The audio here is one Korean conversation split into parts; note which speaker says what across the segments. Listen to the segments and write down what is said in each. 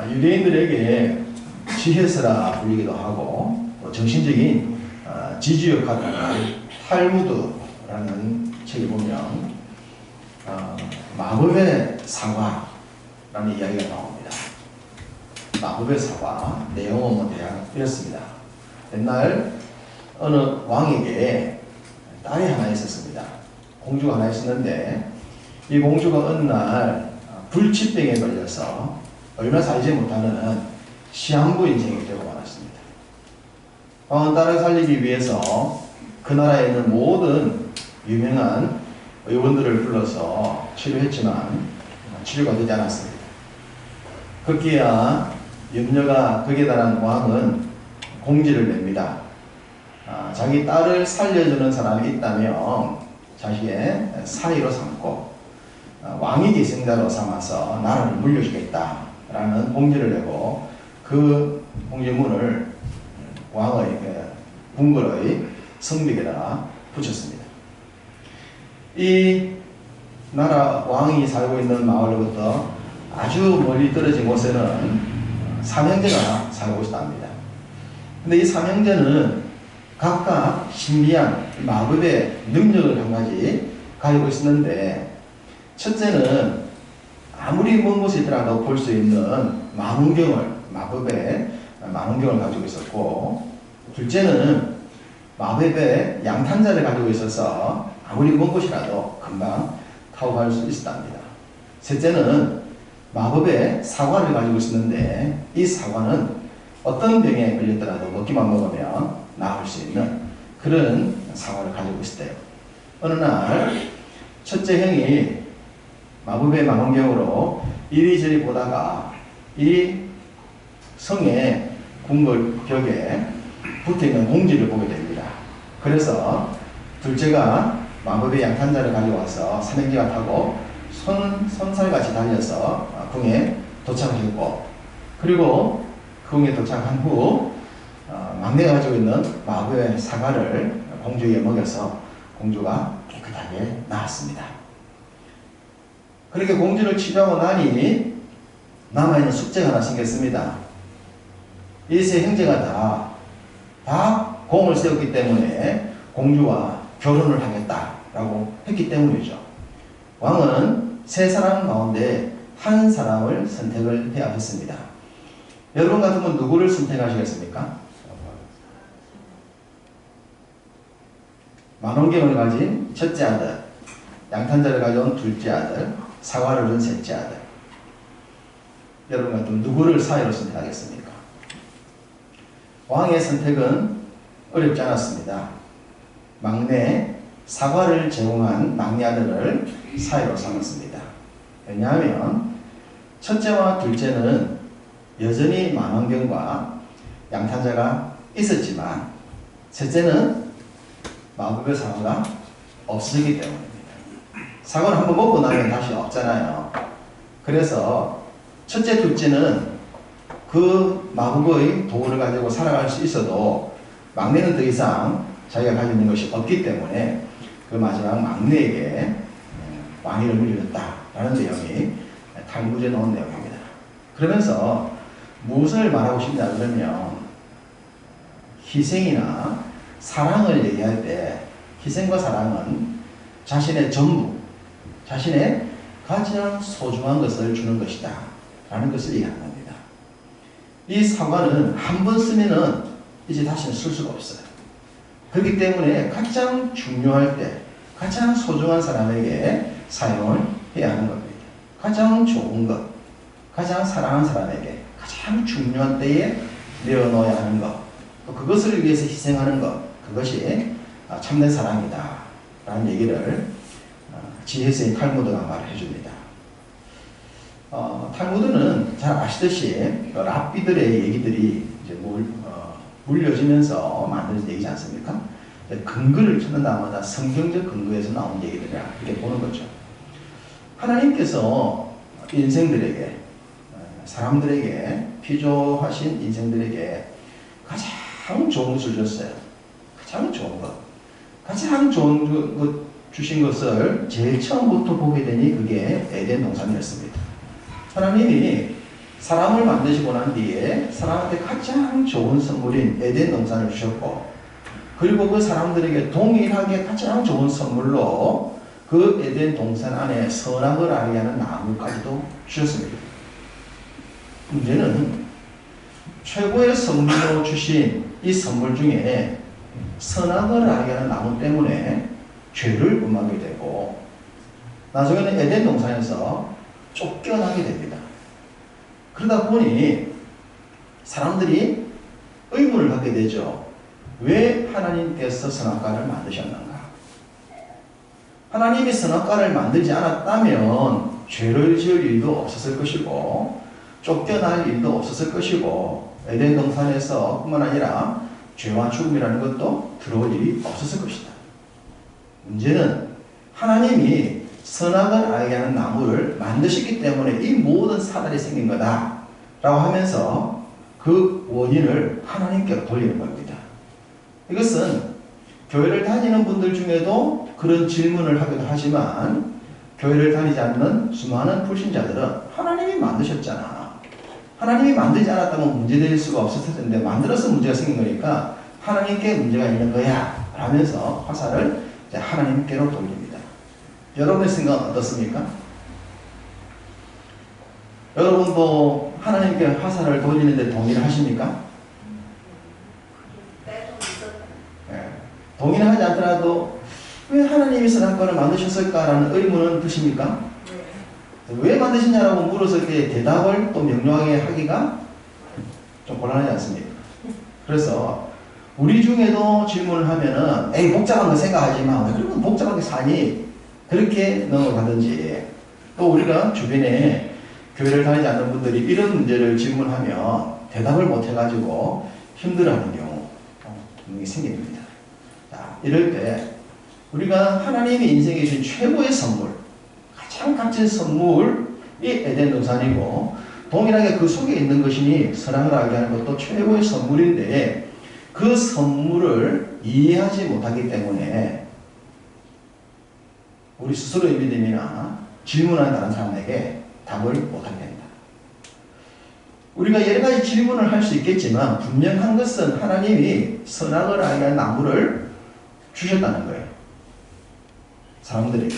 Speaker 1: 유대인들에게 지혜서라 불리기도 하고 정신적인 지주 역할을 하는 탈무드라는 책에 보면 마법의 사과라는 이야기가 나옵니다. 마법의 사과 내용은 뭐 대략 이렇습니다. 옛날 어느 왕에게 딸이 하나 있었습니다. 공주가 하나 있었는데 이 공주가 어느 날 불치병에 걸려서 얼마 살지 못하는 시한부 인생이 되고 말았습니다. 왕은 딸을 살리기 위해서 그 나라에 있는 모든 유명한 의원들을 불러서 치료했지만 치료가 되지 않았습니다. 급기야 염려가 극에 달한 왕은 공지를 냅니다. 자기 딸을 살려주는 사람이 있다면 자신의 사위로 삼고 왕위 계승자로 삼아서 나라를 물려주겠다라는 공지를 내고 그 공지문을 왕의 궁궐의 성벽에다가 붙였습니다. 이 나라 왕이 살고 있는 마을로부터 아주 멀리 떨어진 곳에는 삼형제가 살고 있답니다. 근데 이 삼형제는 각각 신비한 마법의 능력을 한 가지 가지고 있었는데, 첫째는 아무리 먼 곳에 있더라도 볼 수 있는 마법의 망원경을 가지고 있었고, 둘째는 마법의 양탄자를 가지고 있어서 아무리 먼 곳이라도 금방 타고 갈 수 있었답니다. 셋째는 마법의 사과를 가지고 있었는데, 이 사과는 어떤 병에 걸렸더라도 먹기만 먹으면 나을 수 있는 그런 사과를 가지고 있었대요. 어느 날 첫째 형이 마법의 망원경으로 이리저리 보다가 이 성의 궁궐 벽에 붙어있는 공지를 보게 됩니다. 그래서 둘째가 마법의 양탄자를 가져와서 삼형제가 타고 손살같이 달려서 궁에 도착했고, 그리고 궁에 도착한 후 막내가 가지고 있는 마법의 사과를 공주에게 먹여서 공주가 깨끗하게 나았습니다. 그렇게 공주를 치료하고 나니 남아있는 숙제가 하나 생겼습니다. 이 세 형제가 다 공을 세웠기 때문에 공주와 결혼을 하겠다라고 했기 때문이죠. 왕은 세 사람 가운데 한 사람을 선택을 해야 했습니다. 여러분 같으면 누구를 선택하시겠습니까? 망원경을 가진 첫째 아들, 양탄자를 가져온 둘째 아들, 사과를 준 셋째 아들. 여러분 같으면 누구를 사회로 선택하겠습니까? 왕의 선택은 어렵지 않았습니다. 막내, 사과를 제공한 막내 아들을 사회로 삼았습니다. 왜냐하면 첫째와 둘째는 여전히 망원경과 양탄자가 있었지만 셋째는 마법의 사과가 없었기 때문입니다. 사과를 한번 먹고 나면 다시 없잖아요. 그래서 첫째, 둘째는 그 마법의 도구를 가지고 살아갈 수 있어도 막내는 더 이상 자기가 가지고 있는 것이 없기 때문에 그 마지막 막내에게 왕위를 물려줬다라는 내용이 탈무드에 나온 내용입니다. 그러면서 무엇을 말하고 싶냐 그러면 희생이나 사랑을 얘기할 때 희생과 사랑은 자신의 전부, 자신의 가장 소중한 것을 주는 것이다 라는 것을 얘기하는 겁니다. 이 사과는 한 번 쓰면은 이제 다시는 쓸 수가 없어요. 그렇기 때문에 가장 중요할 때 가장 소중한 사람에게 사용을 해야 하는 겁니다. 가장 좋은 것, 가장 사랑하는 사람에게 가장 중요한 때에 내어놓아야 하는 것, 또 그것을 위해서 희생하는 것, 그것이 참된 사랑이다 라는 얘기를 지혜서인 탈무드가 말해 줍니다. 탈무드는 잘 아시듯이 랍비들의 얘기들이 이제 물려지면서 만들어진 얘기지 않습니까? 근거를 찾는 다마다 성경적 근거에서 나온 얘기들이라 이렇게 보는 거죠. 하나님께서 인생들에게, 사람들에게, 피조하신 인생들에게 가장 좋은 것을 줬어요. 가장 좋은 것. 가장 좋은 것 주신 것을 제일 처음부터 보게 되니 그게 에덴 동산이었습니다. 하나님이 사람을 만드시고 난 뒤에 사람한테 가장 좋은 선물인 에덴 동산을 주셨고, 그리고 그 사람들에게 동일하게 가장 좋은 선물로 그 에덴 동산 안에 선악을 알게 하는 나무까지도 주셨습니다. 문제는 최고의 선물로 주신 이 선물 중에 선악을 알게 하는 나무 때문에 죄를 범하게 되고, 나중에는 에덴 동산에서 쫓겨나게 됩니다. 그러다 보니 사람들이 의문을 갖게 되죠. 왜 하나님께서 선악과를 만드셨는가? 하나님이 선악과를 만들지 않았다면 죄를 지을 일도 없었을 것이고, 쫓겨날 일도 없었을 것이고, 에덴 동산에서 뿐만 아니라 죄와 죽음이라는 것도 들어올 일이 없었을 것이다. 문제는 하나님이 선악을 알게 하는 나무를 만드셨기 때문에 이 모든 사달이 생긴 거다 라고 하면서 그 원인을 하나님께로 돌리는 겁니다. 이것은 교회를 다니는 분들 중에도 그런 질문을 하기도 하지만, 교회를 다니지 않는 수많은 불신자들은 하나님이 만드셨잖아, 하나님이 만들지 않았다면 문제될 수가 없었을 텐데 만들어서 문제가 생긴 거니까 하나님께 문제가 있는 거야 라면서 화살을 하나님께로 돌립니다. 여러분의 생각은 어떻습니까? 여러분도 하나님께 화살을 돌리는데 동의를 하십니까? 네. 동의를 하지 않더라도 왜 하나님이 선악과를 만드셨을까라는 의문은 드십니까? 왜 만드시냐라고 물었을 때 대답을 또 명료하게 하기가 좀 곤란하지 않습니까? 그래서 우리 중에도 질문을 하면은 에이 복잡한 거 생각하지 마, 그러면 복잡하게 사니, 그렇게 넘어가든지, 또 우리가 주변에 교회를 다니지 않는 분들이 이런 문제를 질문하면 대답을 못 해가지고 힘들어하는 경우 분명히 생깁니다. 자, 이럴 때 우리가 하나님이 인생에 주신 최고의 선물, 가장 값진 선물이 에덴 동산이고, 동일하게 그 속에 있는 것이니 선악을 알게 하는 것도 최고의 선물인데, 그 선물을 이해하지 못하기 때문에 우리 스스로의 믿음이나 질문하는 다른 사람에게 답을 못하게 됩니다. 우리가 여러 가지 질문을 할 수 있겠지만 분명한 것은 하나님이 선악을 알게 하는 나무를 주셨다는 거예요, 사람들에게.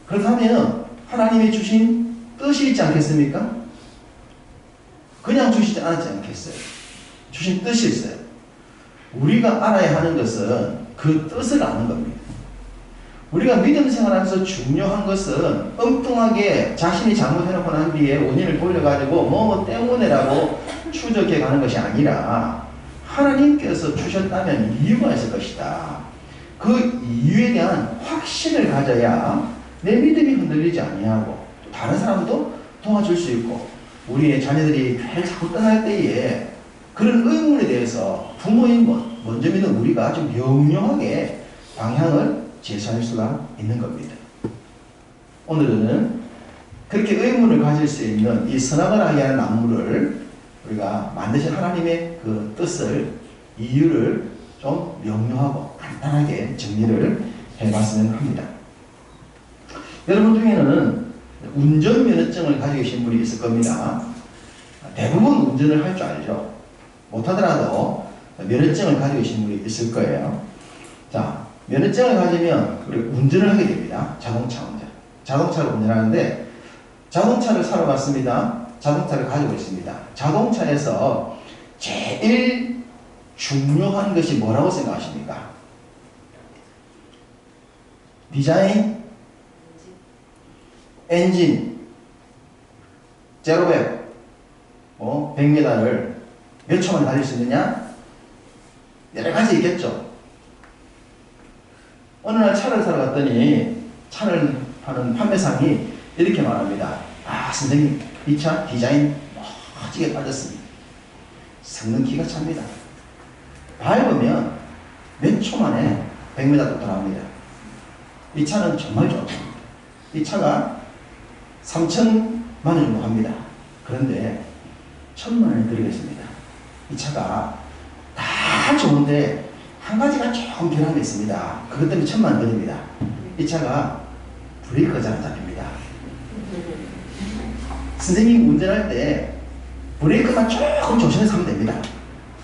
Speaker 1: 그렇다면 하나님이 주신 뜻이 있지 않겠습니까? 그냥 주시지 않았지 않겠어요? 주신 뜻이 있어요. 우리가 알아야 하는 것은 그 뜻을 아는 겁니다. 우리가 믿음 생활하면서 중요한 것은 엉뚱하게 자신이 잘못해놓고 난 뒤에 원인을 돌려가지고 뭐 때문에라고 추적해 가는 것이 아니라, 하나님께서 주셨다면 이유가 있을 것이다, 그 이유에 대한 확신을 가져야 내 믿음이 흔들리지 아니하고 다른 사람도 도와줄 수 있고, 우리의 자녀들이 교회를 자꾸 떠날 때에 그런 의문에 대해서 부모인 먼저 믿는 우리가 좀 명료하게 방향을 제시할 수가 있는 겁니다. 오늘은 그렇게 의문을 가질 수 있는 이 선악을 알게 하는 나무를 우리가 만드신 하나님의 그 뜻을, 이유를 좀 명료하고 간단하게 정리를 해봤으면 합니다. 여러분 중에는 운전면허증을 가지고 계신 분이 있을 겁니다. 대부분 운전을 할 줄 알죠. 못하더라도 면허증을 가지고 계신 분이 있을 거예요. 자, 면허증을 가지면 우리 운전을 하게 됩니다. 자동차 운전. 자동차를 운전하는데, 자동차를 사러 갔습니다. 자동차를 가지고 있습니다. 자동차에서 제일 중요한 것이 뭐라고 생각하십니까? 디자인, 엔진, 제로백, 100m를 몇 초만 달릴 수 있느냐? 여러 가지 있겠죠. 어느 날 차를 사러 갔더니 차를 파는 판매상이 이렇게 말합니다. 아, 선생님, 이 차 디자인 멋지게 빠졌습니다. 성능 기가 찹니다. 밟으면 몇 초 만에 100m 도달합니다. 이 차는 정말 좋습니다. 이 차가 3,000만 원 정도 합니다. 그런데 1,000만 원을 드리겠습니다. 이 차가 다 좋은데 한 가지가 조금 변한 게 있습니다. 그것 때문에 1,000만 원 드립니다. 이 차가 브레이크가 잘 안 잡힙니다. 선생님 운전할 때 브레이크만 조금 조심해서 하면 됩니다.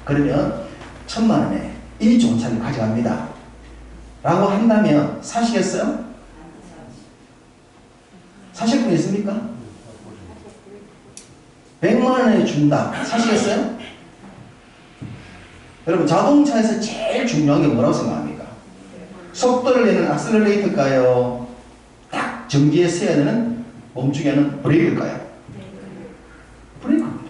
Speaker 1: 그러면 1000만원에 이 좋은 차를 가져갑니다. 라고 한다면 사시겠어요? 사실 분 있습니까? 100만원에 준다. 사시겠어요? 여러분 자동차에서 제일 중요한 게 뭐라고 생각합니까? 속도를 내는 악셀러레이터일까요? 딱 정지에 서야 되는 멈추게 하는 브레이크일까요? 브레이크입니다.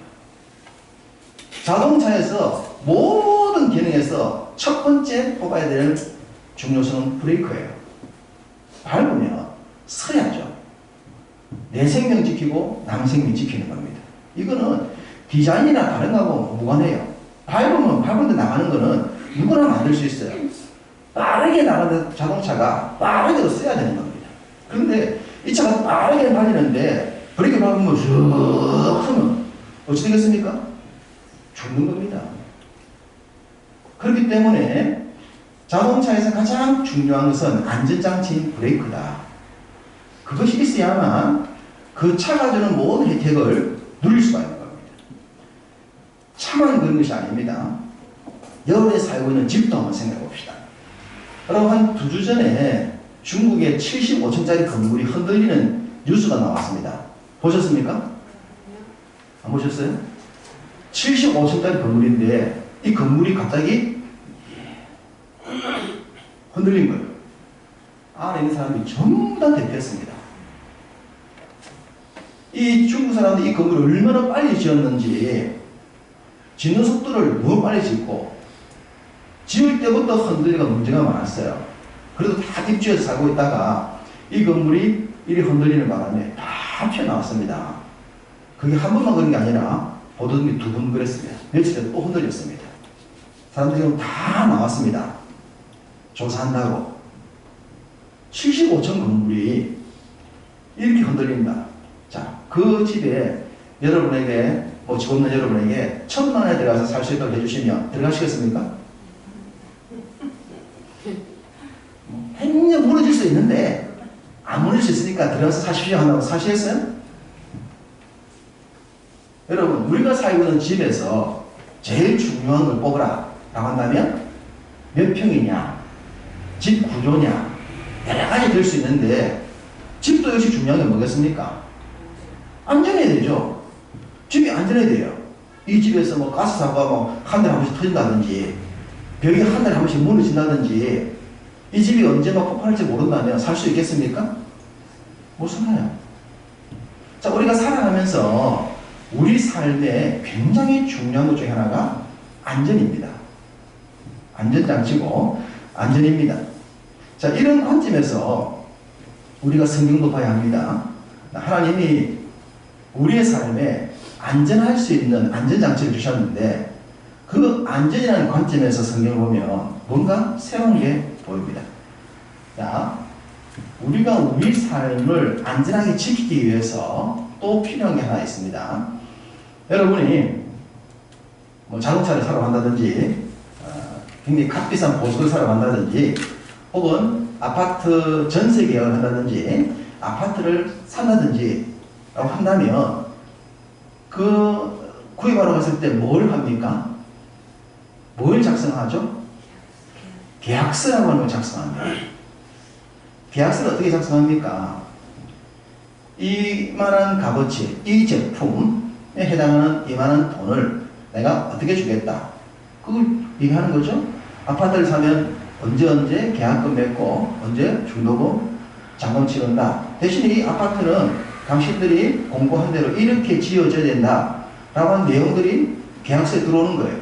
Speaker 1: 자동차에서 모든 기능에서 첫 번째 뽑아야 될 중요성은 브레이크예요. 밟으면 서야죠. 내 생명 지키고 남 생명 지키는 겁니다. 이거는 디자인이나 다른 거하고 무관해요. 밟으면 밟은데 나가는 거는 누구나 만들 수 있어요. 빠르게 나가는 자동차가 빠르게 써야 되는 겁니다. 그런데 이 차가 빠르게 달리는데 브레이크 밟으면 쑥 서면 어찌 되겠습니까? 죽는 겁니다. 그렇기 때문에 자동차에서 가장 중요한 것은 안전장치인 브레이크다. 그것이 있어야만 그 차가 주는 모든 혜택을 누릴 수가 있는 겁니다. 차만 그런 것이 아닙니다. 여름에 살고 있는 집도 한번 생각해 봅시다. 여러분 한 2주 전에 중국의 75층짜리 건물이 흔들리는 뉴스가 나왔습니다. 보셨습니까? 안 보셨어요? 75층짜리 건물인데 이 건물이 갑자기 흔들린 거예요. 안에 있는 사람들이 전부 다 대피했습니다. 이 중국 사람들이 이 건물을 얼마나 빨리 지었는지, 짓는 속도를 너무 빨리 짓고 지을 때부터 흔들리가 문제가 많았어요. 그래도 다 뒷주에서 살고 있다가 이 건물이 이리 흔들리는 바람에 다 튀어나왔습니다. 그게 한 번만 그런 게 아니라 보도등이 2번 그랬습니다. 며칠 전에 또 흔들렸습니다. 사람들이 지금 다 나왔습니다. 조사한다고. 75층 건물이 이렇게 흔들린다. 자, 그 집에 여러분에게, 집 없는 여러분에게 1000만원에 들어가서 살 수 있도록 해주시면 들어가시겠습니까? 행여 무너질 수 있는데 안 무너질 수 있으니까 들어가서 사십시오 한다고 사시겠어요? 여러분, 우리가 살고 있는 집에서 제일 중요한 걸 뽑으라 라고 한다면 몇 평이냐, 집 구조냐, 여러 가지 될 수 있는데 집도 역시 중요한 게 뭐겠습니까? 안전해야 되죠. 집이 안전해야 돼요. 이 집에서 뭐 가스 사고가 한 달에 한 번씩 터진다든지 벽이 한 달에 한 번씩 무너진다든지 이 집이 언제 막 폭발할지 모른다면 살 수 있겠습니까? 못 살아요. 자, 우리가 살아가면서 우리 삶에 굉장히 중요한 것 중에 하나가 안전입니다. 안전장치고 안전입니다. 자, 이런 관점에서 우리가 성경도 봐야 합니다. 하나님이 우리의 삶에 안전할 수 있는 안전장치를 주셨는데 그 안전이라는 관점에서 성경을 보면 뭔가 새로운 게 보입니다. 자, 우리가 우리 삶을 안전하게 지키기 위해서 또 필요한 게 하나 있습니다. 여러분이 뭐 자동차를 사러 간다든지 굉장히 값비싼 보석을 사러 간다든지 혹은 아파트 전세 계약을 한다든지 아파트를 산다든지 라고 한다면 그 구입하러 갔을 때 뭘 합니까? 뭘 작성하죠? 계약서라고 하는 걸 작성합니다. 계약서를 어떻게 작성합니까? 이만한 값어치, 이 제품에 해당하는 이만한 돈을 내가 어떻게 주겠다. 그걸 얘기하는 거죠. 아파트를 사면 언제 계약금 맺고 언제 중도금 잔금 치른다. 대신 이 아파트는 당신들이 공고한 대로 이렇게 지어져야 된다 라고 하는 내용들이 계약서에 들어오는 거예요.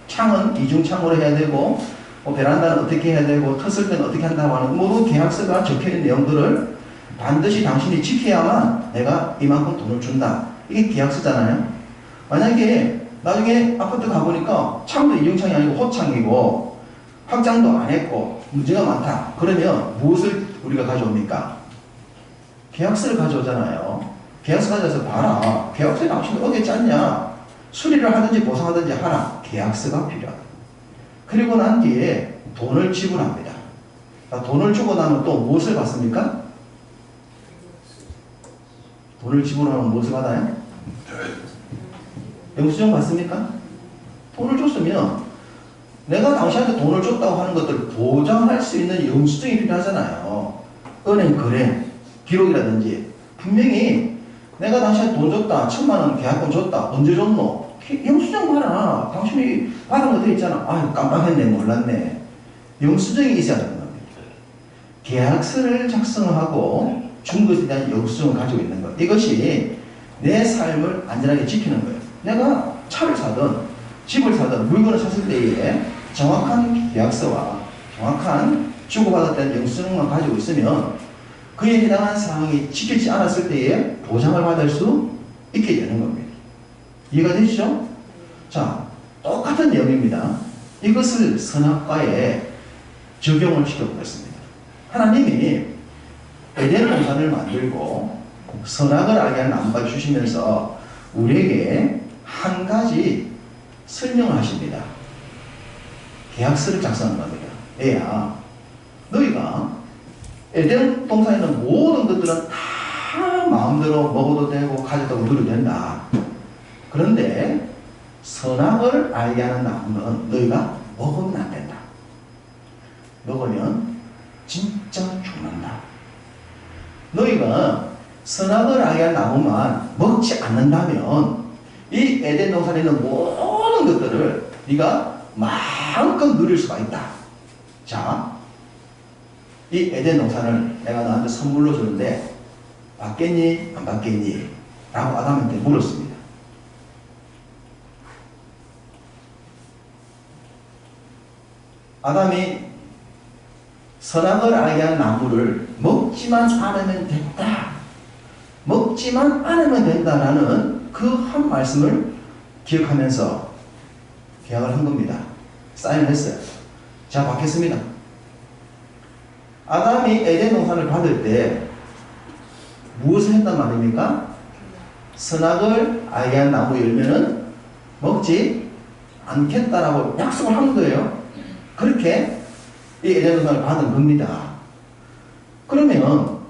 Speaker 1: 창은 이중창으로 해야 되고 베란다는 어떻게 해야 되고 텄을 때는 어떻게 한다고 하는 모든 계약서가 적혀있는 내용들을 반드시 당신이 지켜야만 내가 이만큼 돈을 준다. 이게 계약서잖아요. 만약에 나중에 아파트 가보니까 창도 이중창이 아니고 호창이고 확장도 안 했고 문제가 많다. 그러면 무엇을 우리가 가져옵니까? 계약서를 가져오잖아요. 계약서 가져와서 봐라. 계약서에 당신이 어디 짰냐. 수리를 하든지 보상하든지 하라. 계약서가 필요하다. 그리고 난 뒤에 돈을 지불합니다. 돈을 주고 나면 또 무엇을 받습니까? 돈을 지불하면 무엇을 받아요? 영수증 받습니까? 돈을 줬으면 내가 당신한테 돈을 줬다고 하는 것들을 보장할 수 있는 영수증이 필요하잖아요. 은행 거래 기록이라든지 분명히 내가 당신한테 돈 줬다, 1,000만 원 계약금 줬다, 언제 줬노? 영수증 봐라. 당신이 받은 거 돼 있잖아. 아, 깜빡했네, 몰랐네. 영수증이 있어야 되는 겁니다. 계약서를 작성하고 준 것에 대한 영수증을 가지고 있는 것. 이것이 내 삶을 안전하게 지키는 거예요. 내가 차를 사든 집을 사든 물건을 샀을 때에 정확한 계약서와 정확한 주고받았다는 영수증만 가지고 있으면 그에 해당한 사항이 지키지 않았을 때에 보상을 받을 수 있게 되는 겁니다. 이해가 되시죠? 자, 똑같은 내용입니다. 이것을 선악과에 적용을 시켜보겠습니다. 하나님이 에덴 동산을 만들고 선악을 알게 하는 나무를 주시면서 우리에게 한 가지 설명을 하십니다. 계약서를 작성한 겁니다. 애야, 너희가 에덴 동산에 있는 모든 것들은 다 마음대로 먹어도 되고 가져도 누려도 된다. 그런데 선악을 알게 하는 나무는 너희가 먹으면 안 된다. 먹으면 진짜 죽는다. 너희가 선악을 알게 하는 나무만 먹지 않는다면 이 에덴 동산에 있는 모든 것들을 네가 마음껏 누릴 수가 있다. 자, 이 에덴 동산을 내가 너한테 선물로 주는데 받겠니? 안 받겠니? 라고 아담한테 물었습니다. 아담이 선악을 알게 하는 나무를 먹지만 않으면 된다. 먹지만 않으면 된다라는 그 한 말씀을 기억하면서 계약을 한 겁니다. 사인을 했어요. 자, 받겠습니다. 아담이 에덴 동산을 받을 때 무엇을 했단 말입니까? 선악을 알게 한 나무 열매는 먹지 않겠다라고 약속을 한 거예요. 그렇게 이 에덴 동산을 받은 겁니다. 그러면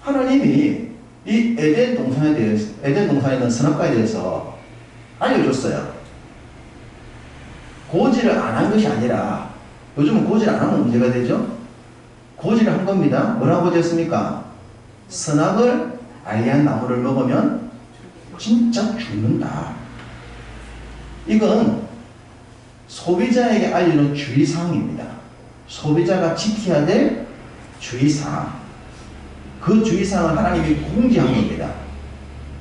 Speaker 1: 하나님이 이 에덴 동산에 대해서, 에덴 동산에 있는 선악과에 대해서 알려줬어요. 고지를 안 한 것이 아니라, 요즘은 고지를 안 하면 문제가 되죠? 고지를 한 겁니다. 뭐라고 고지했습니까? 선악을 알게 한 나무를 먹으면 진짜 죽는다. 이건 소비자에게 알려준 주의사항입니다. 소비자가 지켜야 될 주의사항. 그 주의사항을 하나님이 공개한 겁니다.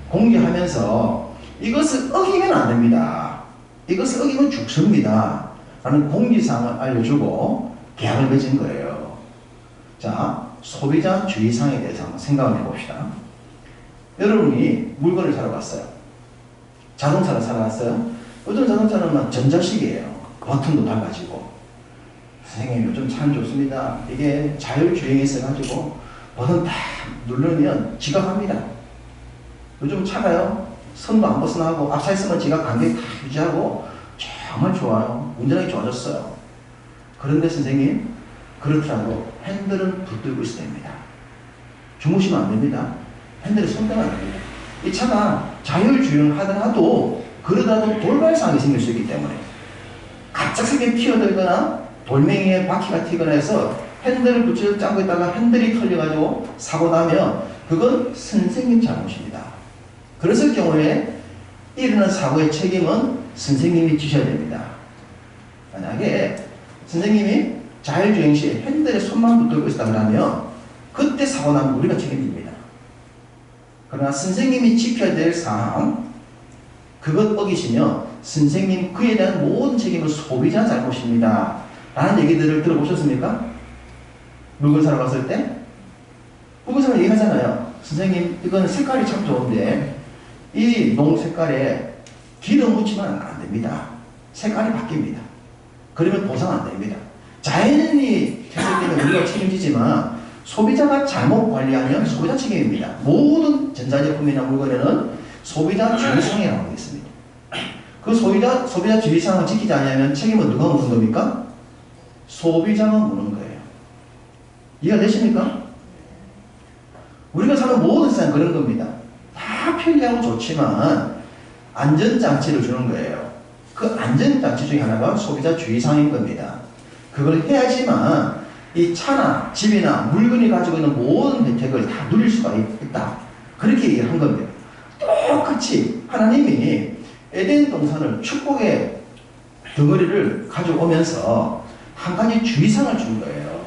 Speaker 1: 공개하면서 이것을 어기면 안 됩니다. 이것을 어기면 죽습니다. 라는 공지사항을 알려주고 계약을 맺은 거예요. 자, 소비자 주의사항에 대해서 한번 생각을 해봅시다. 여러분이 물건을 사러 갔어요. 자동차를 사러 갔어요. 요즘 자동차는 전자식이에요. 버튼도 달라지고. 선생님, 요즘 차는 좋습니다. 이게 자율주행이 있어가지고 버튼 딱 누르면 지각합니다. 요즘 차가요. 선도 안 벗어나고 앞차 있으면 지각 간격 다 유지하고 정말 좋아요. 운전하기 좋아졌어요. 그런데 선생님, 그렇더라도 핸들은 붙들고 있어야 됩니다. 주무시면 안 됩니다. 핸들에 손 대면 안 됩니다. 이 차가 자율주행을 하더라도 그러다도 돌발 상황이 생길 수 있기 때문에 갑작스럽게 튀어들거나 돌멩이에 바퀴가 튀거나 해서 핸들을 붙여 짜고 있다가 핸들이 털려가지고 사고 나면 그건 선생님 잘못입니다. 그랬을 경우에 일어난 사고의 책임은 선생님이 지셔야 됩니다. 만약에 선생님이 자율주행 시 핸들에 손만 붙들고 있다 그러면 그때 사고 나면 우리가 책임집니다. 그러나 선생님이 지켜야 될 사항, 그것 어기시면 선생님 그에 대한 모든 책임은 소비자 잘못입니다. 라는 얘기들을 들어보셨습니까? 물건 사러 갔을 때? 물건 사러 얘기하잖아요. 선생님, 이건 색깔이 참 좋은데 이 농 색깔에 기름 묻히면 안 됩니다. 색깔이 바뀝니다. 그러면 보상 안 됩니다. 자연이 됐을 때는 우리가 책임지지만 소비자가 잘못 관리하면 소비자 책임입니다. 모든 전자제품이나 물건에는 소비자 주의사항이라고 하고 있습니다. 그 소비자 주의사항을 지키지 않으면 책임은 누가 묻는 겁니까? 소비자가 묻는 거예요. 이해가 되십니까? 우리가 사는 모든 세상 그런 겁니다. 다 편리하고 좋지만 안전장치를 주는 거예요. 그 안전장치 중에 하나가 소비자 주의사항인 겁니다. 그걸 해야지만 이 차나 집이나 물건이 가지고 있는 모든 혜택을 다 누릴 수가 있다. 그렇게 얘기를 한 겁니다. 똑같이 하나님이 에덴 동산을 축복의 덩어리를 가져오면서 한 가지 주의사항을 준 거예요.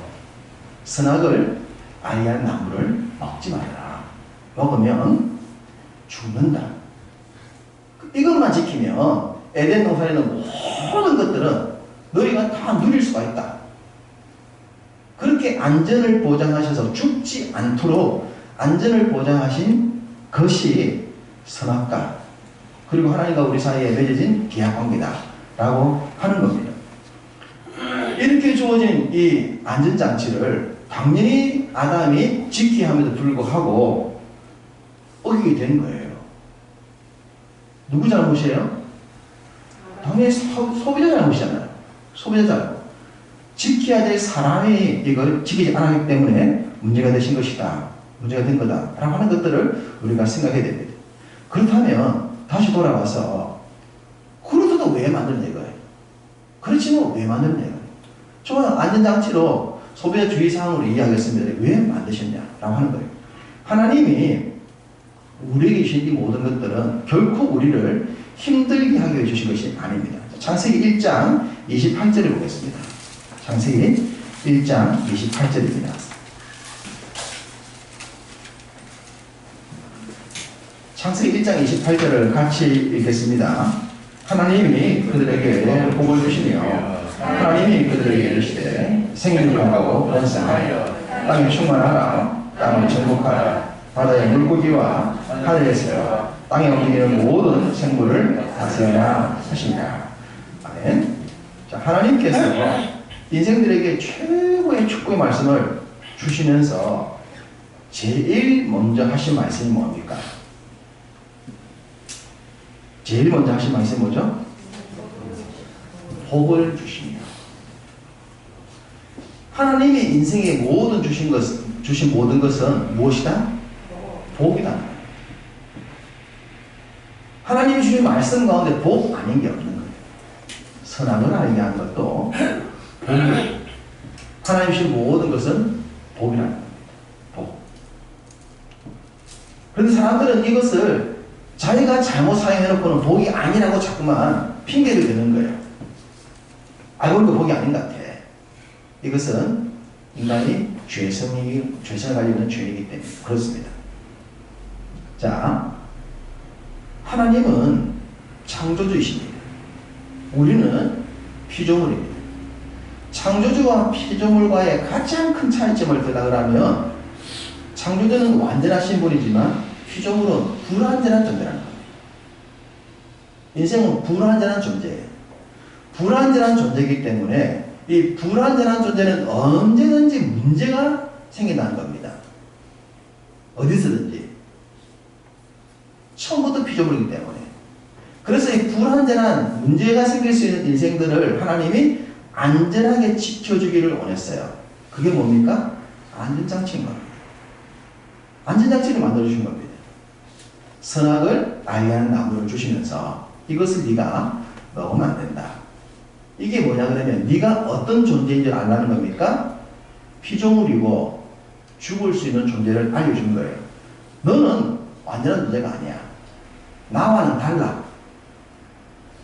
Speaker 1: 선악을 알게 하는 나무를 먹지 말아라. 먹으면 죽는다. 이것만 지키면 에덴 동산에 있는 모든 것들은 너희가 다 누릴 수가 있다. 그렇게 안전을 보장하셔서 죽지 않도록 안전을 보장하신 것이 선악과 그리고 하나님과 우리 사이에 맺어진 계약관계다 라고 하는 겁니다. 이렇게 주어진 이 안전장치를 당연히 아담이 지켜야 함에도 불구하고 어기게 된 거예요. 누구 잘못이에요? 당연히 소비자 잘못이잖아요. 소비자 잘못. 지켜야 될 사람이 이걸 지키지 않았기 때문에 문제가 되신 것이다. 문제가 된 거다. 라고 하는 것들을 우리가 생각해야 됩니다. 그렇다면 다시 돌아와서 그렇다도 왜 만드냐 이거예요. 그렇지만 왜 만드냐 이거예요. 좋아요. 안전장치로 소비자 주의사항으로 이해하겠습니다. 왜 만드셨냐라고 하는 거예요. 하나님이 우리에게 주신 이 모든 것들은 결코 우리를 힘들게 하게 해주신 것이 아닙니다. 창세기 1장 28절을 보겠습니다. 창세기 1장 28절입니다. 창세기 1장 28절을 같이 읽겠습니다. 하나님이 그들에게 복을 주시며 하나님이 그들에게 이르시되 생육하고 번성하여 땅에 충만하라. 땅을 정복하라. 바다의 물고기와 하늘에서 땅에 움직이는 모든 생물을 다스려라 하신다. 아멘. 자, 하나님께서 인생들에게 최고의 축복의 말씀을 주시면서 제일 먼저 하신 말씀이 뭡니까? 제일 먼저 하신 말씀이 뭐죠? 복을 주시며. 하나님이 인생에 모든 주신 모든 것은 무엇이다? 복이다. 하나님이 주신 말씀 가운데 복 아닌 게 없는 거예요. 선악을 알게 한 것도 복이에요. 하나님 주신 모든 것은 복이라는 겁니다. 복. 그런데 사람들은 이것을 자기가 잘못 사용해놓고는 복이 아니라고 자꾸만 핑계를 대는 거예요. 알고 보니까 복이 아닌 것 같아. 이것은 인간이 죄성을 가지고 있는 죄이기 때문에 그렇습니다. 자, 하나님은 창조주이십니다. 우리는 피조물입니다. 창조주와 피조물과의 가장 큰 차이점을 들어가면 창조주는 완전하신 분이지만 피조물은 불완전한 존재라는 겁니다. 인생은 불완전한 존재예요. 불완전한 존재이기 때문에 이 불완전한 존재는 언제든지 문제가 생긴다는 겁니다. 어디서든지. 처음부터 피조물이기 때문에. 그래서 이 불완전한 문제가 생길 수 있는 인생들을 하나님이 안전하게 지켜주기를 원했어요. 그게 뭡니까? 안전장치인 겁니다. 안전장치를 만들어주신 겁니다. 선악을 알게 하는 나무를 주시면서 이것을 네가 먹으면 안 된다. 이게 뭐냐 그러면 네가 어떤 존재인 줄 알라는 겁니까? 피조물이고 죽을 수 있는 존재를 알려준 거예요. 너는 완전한 존재가 아니야. 나와는 달라.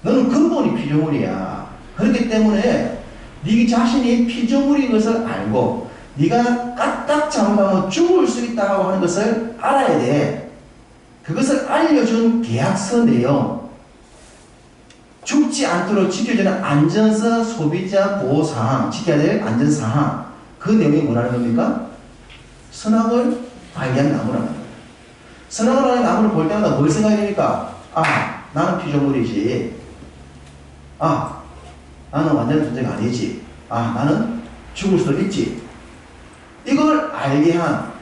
Speaker 1: 너는 근본이 피조물이야. 그렇기 때문에 네 자신이 피조물인 것을 알고 네가 까딱 잘못하면 죽을 수 있다고 하는 것을 알아야 돼. 그것을 알려준 계약서 내용, 죽지 않도록 지켜주는 안전서 소비자 보호사항, 지켜야 될 안전사항, 그 내용이 뭐라는 겁니까? 선악을 알게 하는 나무라는 겁니다. 선악을 알게 하는 나무를 볼 때마다 뭘 생각해야 됩니까? 아, 나는 피조물이지. 아, 나는 완전한 존재가 아니지. 아, 나는 죽을 수도 있지. 이걸 알게 한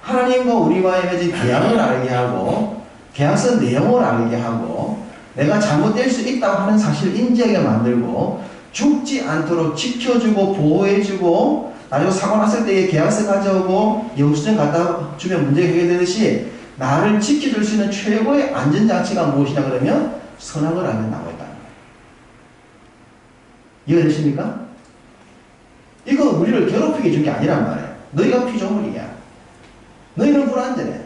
Speaker 1: 하나님과 우리와의 맺은 계약을 알게 하고 계약서 내용을 알게 하고 내가 잘못될 수 있다고 하는 사실을 인지하게 만들고 죽지 않도록 지켜주고 보호해주고 나중에 사고 났을 때에 계약서 가져오고 영수증 갖다 주면 문제가 해결되듯이 나를 지켜줄 수 있는 최고의 안전장치가 무엇이냐 그러면 선악을 알면 나와 있다는 거예요. 이해되십니까? 이거 우리를 괴롭히게 준 게 아니란 말이에요. 너희가 피조물이야. 너희는 불안전해.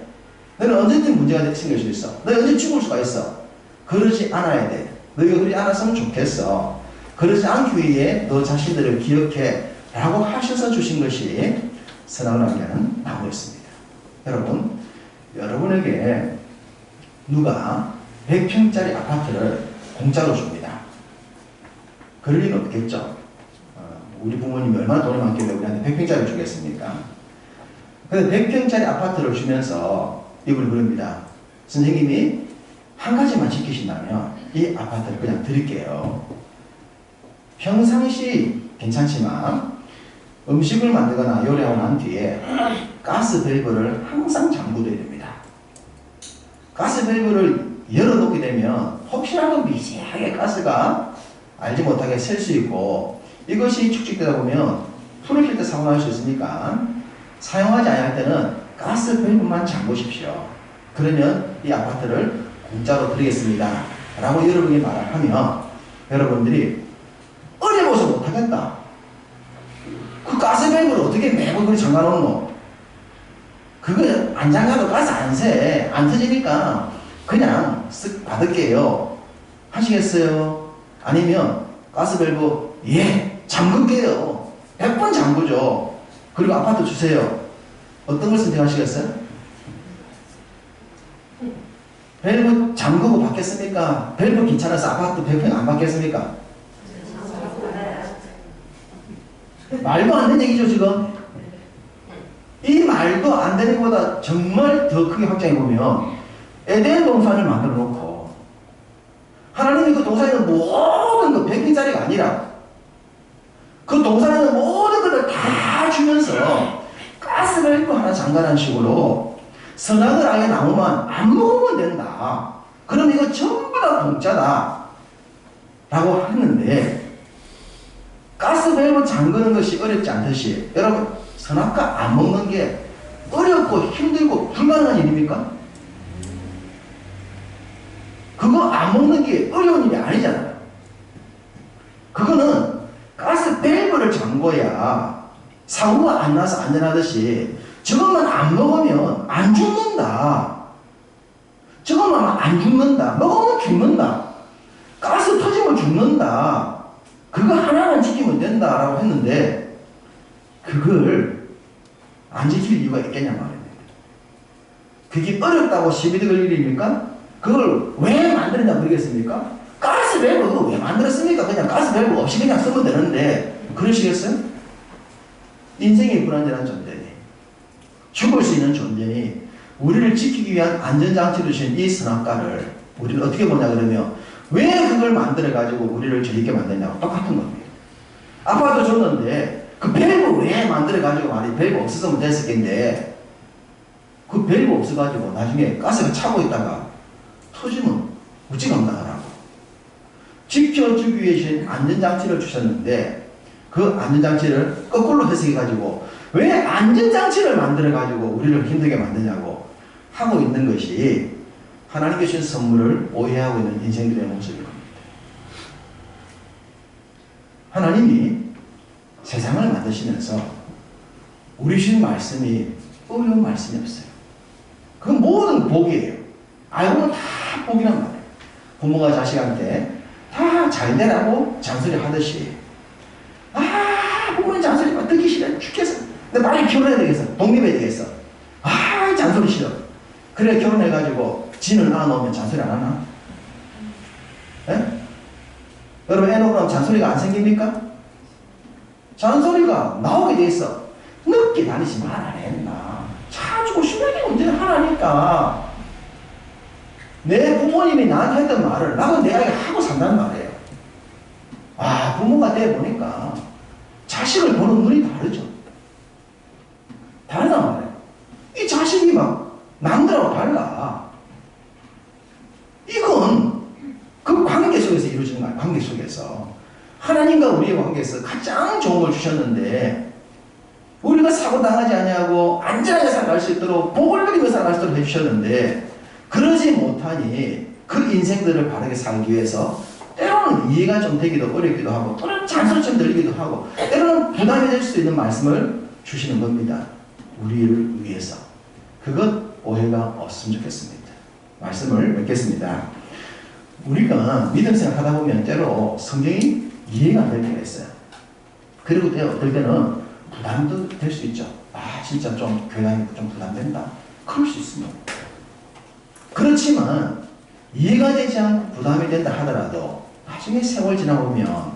Speaker 1: 너희는 언제든 문제가 생길 수 있어. 너희 언제 죽을 수가 있어. 그러지 않아야 돼. 너희가 그러지 않았으면 좋겠어. 그러지 않기 위해 너 자신들을 기억해 라고 하셔서 주신 것이 선악을 알게는 나무였습니다. 여러분, 여러분에게 누가 100평짜리 아파트를 공짜로 줍니다. 그럴 리는 없겠죠. 우리 부모님이 얼마나 돈이 많길래 우리한테 100평짜리 주겠습니까? 그래서 100평짜리 아파트를 주면서 이걸 그럽니다. 선생님이 한 가지만 지키신다면 이 아파트를 그냥 드릴게요. 평상시 괜찮지만 음식을 만들거나 요리하고 난 뒤에 가스 밸브를 항상 잠그둬야 됩니다. 가스 밸브를 열어놓게 되면 혹시라도 미세하게 가스가 알지 못하게 셀 수 있고 이것이 축적되다 보면 불을 켤 때 사고 날 수 있으니까 사용하지 않을 때는 가스 밸브만 잠그십시오. 그러면 이 아파트를 공짜로 드리겠습니다. 라고 여러분이 말을 하면 여러분들이 어려워서 못하겠다. 그 가스 밸브를 어떻게 매번 그렇게 잠가놓노? 그거 안 잠가도 가스 안 새. 안 터지니까 그냥 쓱 받을게요. 하시겠어요? 아니면 가스 밸브 예 잠글게요. 100번 잠그죠. 그리고 아파트 주세요. 어떤 걸 선택하시겠어요? 밸브 잠그고 받겠습니까? 밸브 귀찮아서 아파트 100평 안 받겠습니까? 말도 안 되는 얘기죠 지금. 이 말도 안 되는 것보다 정말 더 크게 확장해보면 에덴 동산을 만들어 놓고 하나님이 그 동산에 있는 모든 그 100평짜리가 아니라 그 동산에 있는 모든 것을 다 주면서 가스밸브 하나 잠가라는 식으로 선악을 아예 나오면 안 먹으면 된다. 그럼 이거 전부 다 공짜다. 라고 했는데 가스밸브 잠그는 것이 어렵지 않듯이 여러분 선악과 안 먹는 게 어렵고 힘들고 불가능한 일입니까? 그거 안 먹는 게 어려운 일이 아니잖아요. 그거는 가스밸브를 잠궈야 사고가 안 나서 안전하듯이 저것만 안 먹으면 안 죽는다. 저것만 안 죽는다. 먹으면 죽는다. 가스 터지면 죽는다. 그거 하나만 지키면 된다라고 했는데 그걸 안 지킬 이유가 있겠냐 말입니다. 그게 어렵다고 시비를 걸 일입니까? 그걸 왜 만들었냐 모르겠습니까? 가스 밸브 그거 왜 만들었습니까? 그냥 가스 밸브 없이 그냥 쓰면 되는데 그러시겠어요? 인생이 불안전한 존재니 죽을 수 있는 존재니 우리를 지키기 위한 안전장치를 주신 이 선악과를 우리를 어떻게 보냐 그러면 왜 그걸 만들어가지고 우리를 저렇게 만드냐고 똑같은 겁니다. 아파트 줬는데 그 밸브 왜 만들어가지고 말이 밸브 없었으면 됐을 텐데 그 밸브 없어가지고 나중에 가스가 차고 있다가 터지면 어찌감당하라고. 지켜주기 위해 주신 안전장치를 주셨는데 그 안전장치를 거꾸로 해석해가지고 왜 안전장치를 만들어가지고 우리를 힘들게 만드냐고 하고 있는 것이 하나님께 주신 선물을 오해하고 있는 인생들의 모습일 겁니다. 하나님이 세상을 만드시면서 우리 주신 말씀이 어려운 말씀이 없어요. 그건 모든 복이에요. 알고 보면 다 복이란 말이에요. 부모가 자식한테 다 잘되라고 잔소리 하듯이 부모님 잔소리 듣기 싫어 죽겠어. 근데 빨리 결혼해야 되겠어. 독립해야 되겠어. 잔소리 싫어. 그래 결혼해가지고 진을 낳아놓으면 잔소리 안 하나? 예? 여러분 애 놓고 나면 잔소리가 안 생깁니까? 잔소리가 나오게 돼 있어. 늦게 다니지 말 안 했나. 차 주고 쉬는 문제는 하나니까. 내 부모님이 나한테 했던 말을 나도 내 아이가 하고 산다는 말이에요. 부모가 돼 보니까 자식을 보는 눈이 다르죠. 다르단 말이에요. 이 자식이 막 남들하고 달라. 이건 그 관계 속에서 이루어지는 거야. 관계 속에서. 하나님과 우리의 관계에서 가장 좋은 걸 주셨는데 우리가 거 사고 당하지 아니하고 안전하게 살아갈 수 있도록 복을 누리며 살아갈 수 있도록 해주셨는데 그러지 못하니 그 인생들을 바르게 살기 위해서 때로는 이해가 좀 되기도 어렵기도 하고 때로는 잔소리처럼 들리기도 하고 때로는 부담이 될 수 있는 말씀을 주시는 겁니다. 우리를 위해서. 그것 오해가 없으면 좋겠습니다. 말씀을 맺겠습니다. 우리가 믿음 생각하다 보면 때로 성경이 이해가 안 될 때가 있어요. 그리고 어떨 때는 부담도 될 수 있죠. 아 진짜 좀 교회 다니고 좀 부담된다. 그럴 수 있습니다. 그렇지만 이해가 되지 않고 부담이 된다 하더라도 나중에 세월 지나보면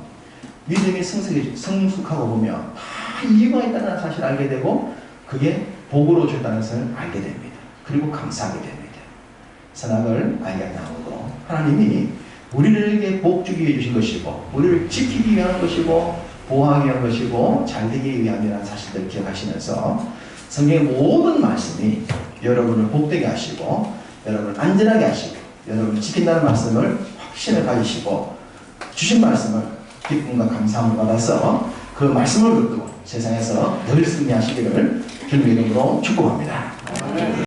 Speaker 1: 믿음이 성숙하고 보면 다 이유가 있다는 사실을 알게 되고 그게 복으로 주었다는 것을 알게 됩니다. 그리고 감사하게 됩니다. 선악을 알게 나오고 하나님이 우리에게 복 주기 위해 주신 것이고 우리를 지키기 위한 것이고 보호하기 위한 것이고 잘되기 위함이라는 사실들을 기억하시면서 성경의 모든 말씀이 여러분을 복되게 하시고 여러분을 안전하게 하시고 여러분을 지킨다는 말씀을 확신을 가지시고 주신 말씀을 기쁨과 감사함을 받아서 그 말씀을 듣고 세상에서 늘 승리하시기를 주님의 이름으로 축복합니다.